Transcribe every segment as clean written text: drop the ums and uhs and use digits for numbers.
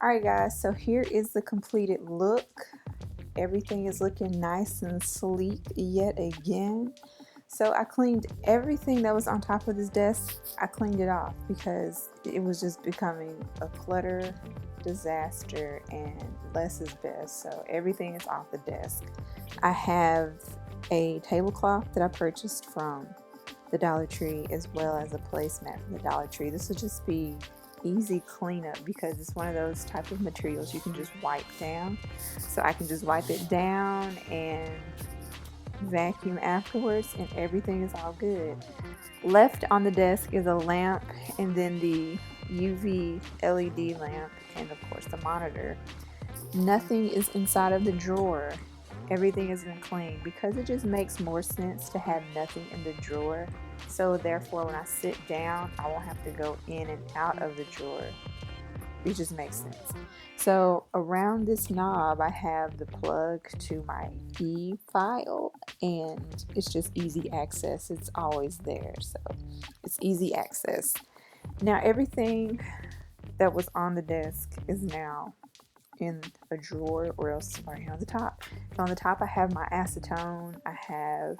Alright guys, so here is the completed look. Everything is looking nice and sleek yet again. So I cleaned everything that was on top of this desk. I cleaned it off because it was just becoming a clutter disaster, and less is best. So everything is off the desk. I have a tablecloth that I purchased from the Dollar Tree, as well as a placemat from the Dollar Tree. This will just be easy cleanup because it's one of those type of materials you can just wipe down. So I can just wipe it down and vacuum afterwards, and everything is all good. Left on the desk is a lamp, and then the UV LED lamp, and of course the monitor. Nothing is inside of the drawer. Everything has been cleaned because it just makes more sense to have nothing in the drawer. So therefore, when I sit down, I won't have to go in and out of the drawer. It just makes sense. So around this knob, I have the plug to my e-file, and it's just easy access. It's always there, so it's easy access. Now everything that was on the desk is now in a drawer, or else right on the top. So on the top I have my acetone, I have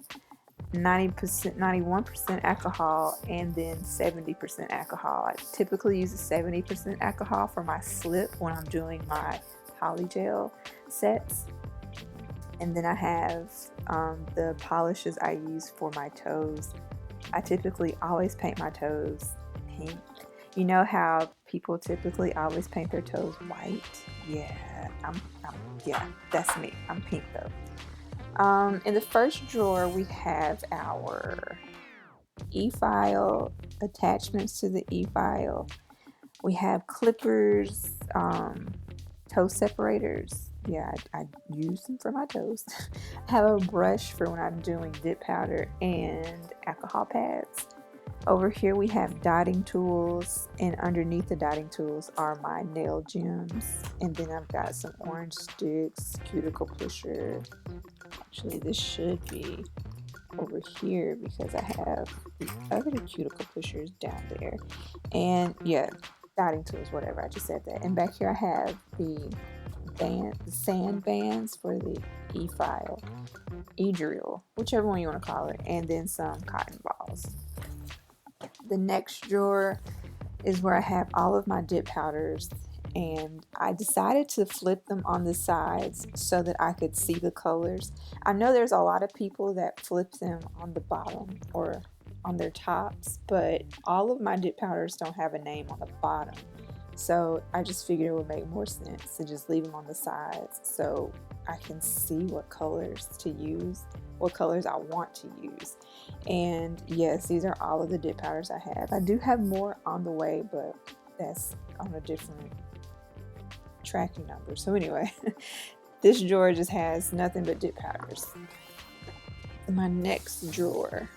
90%, 91% alcohol, and then 70% alcohol. I typically use a 70% alcohol for my slip when I'm doing my polygel sets. And then I have the polishes I use for my toes. I typically always paint my toes pink. You know how people typically always paint their toes white? Yeah, yeah, that's me. I'm pink though. In the first drawer, we have our e-file, attachments to the e-file. We have clippers, toe separators. Yeah, I use them for my toes. I have a brush for when I'm doing dip powder, and alcohol pads. Over here we have dotting tools, and underneath the dotting tools are my nail gems. And then I've got some orange sticks, cuticle pusher. Actually, this should be over here because I have the other cuticle pushers down there. And yeah, dotting tools, whatever, I just said that. And back here I have the sand bands for the e-file, e-drill, whichever one you want to call it, and then some cotton balls. The next drawer is where I have all of my dip powders, and I decided to flip them on the sides so that I could see the colors. I know there's a lot of people that flip them on the bottom or on their tops, but all of my dip powders don't have a name on the bottom. So I just figured it would make more sense to just leave them on the sides so I can see what colors to use, what colors I want to use. And yes, these are all of the dip powders I have. I do have more on the way, but that's on a different tracking number. So anyway, this drawer just has nothing but dip powders. My next drawer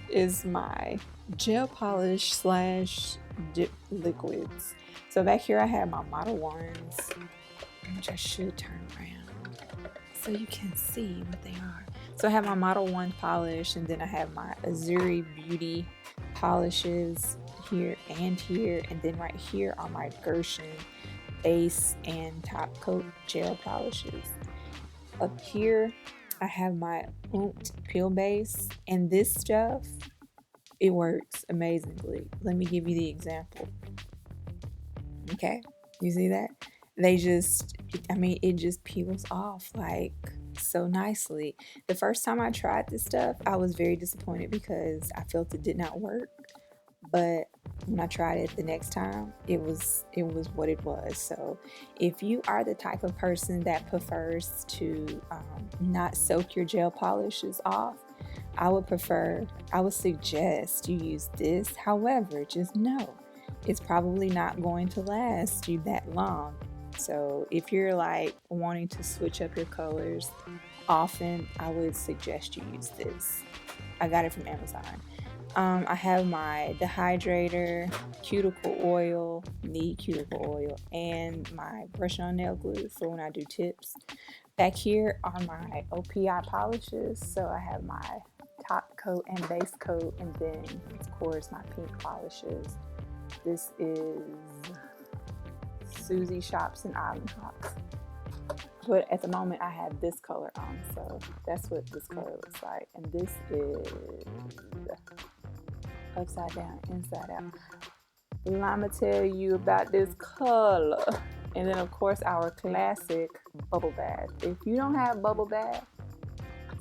is my gel polish slash dip liquids. So back here I have my Model 1s, which I should turn around so you can see what they are. So I have my Model 1 polish, and then I have my Azuri Beauty polishes here and here, and then right here are my Gershon base and top coat gel polishes. Up here I have my Oont peel base, and this stuff, it works amazingly. Let me give you the example. Okay, you see that? It just peels off like so nicely. The first time I tried this stuff, I was very disappointed because I felt it did not work. But when I tried it the next time, it was what it was. So if you are the type of person that prefers to not soak your gel polishes off, I would suggest you use this. However, just know it's probably not going to last you that long. So if you're like wanting to switch up your colors often, I would suggest you use this. I got it from Amazon. I have my dehydrator, cuticle oil, cuticle oil, and my brush on nail glue for when I do tips. Back here are my OPI polishes. So I have my top coat and base coat, and then of course my pink polishes. This is Susie Shops and Island Hops. But at the moment I have this color on, so that's what this color looks like. And this is upside down, inside out. I'ma tell you about this color. And then of course our classic bubble bath. If you don't have bubble bath,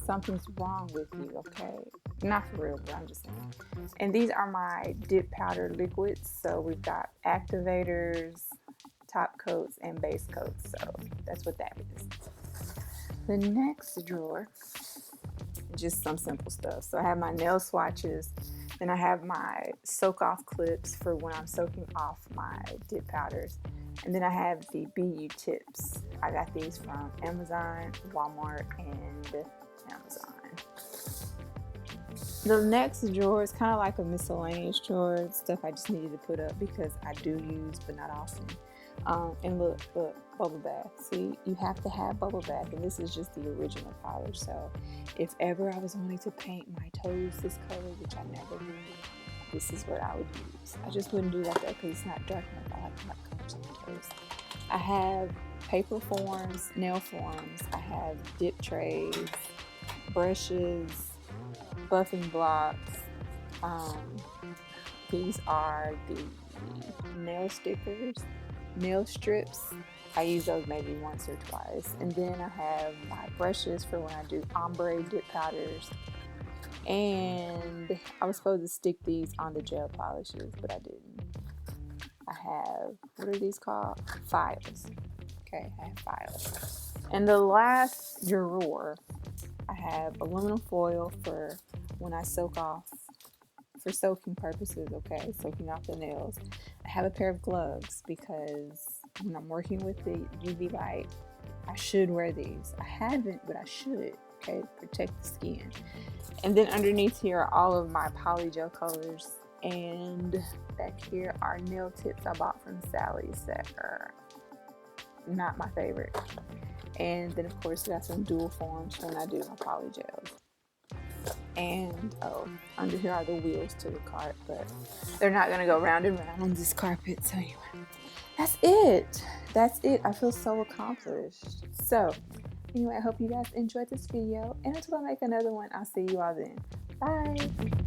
something's wrong with you, okay? Not for real, but I'm just saying. And these are my dip powder liquids. So we've got activators, top coats, and base coats. So that's what that is. The next drawer, just some simple stuff. So I have my nail swatches, then I have my soak off clips for when I'm soaking off my dip powders. And then I have the BU tips. I got these from Amazon, Walmart, and Amazon. The next drawer is kind of like a miscellaneous drawer, stuff I just needed to put up because I do use, but not often. And look, bubble bath. See, you have to have bubble bath, and this is just the original polish. So if ever I was wanting to paint my toes this color, which I never do, this is what I would use. I just wouldn't do like that because it's not dark enough. I like dark colors on my toes. I have paper forms, nail forms. I have dip trays, brushes, buffing blocks. These are the nail stickers, nail strips. I use those maybe once or twice. And then I have my brushes for when I do ombre dip powders. And I was supposed to stick these on the gel polishes, but I didn't. I have, what are these called? Files. Okay, I have files. And the last drawer, I have aluminum foil for when I soak off, for soaking purposes, okay, soaking off the nails. I have a pair of gloves because when I'm working with the UV light, I should wear these. I haven't, but I should, okay, protect the skin. And then underneath here are all of my polygel colors. And back here are nail tips I bought from Sally's that are not my favorite. And then of course we got some dual forms when I do my polygels. And under here are the wheels to the cart, but they're not gonna go round and round on this carpet. So anyway, that's it. I feel so accomplished. So anyway, I hope you guys enjoyed this video, and until I make another one, I'll see you all then. Bye.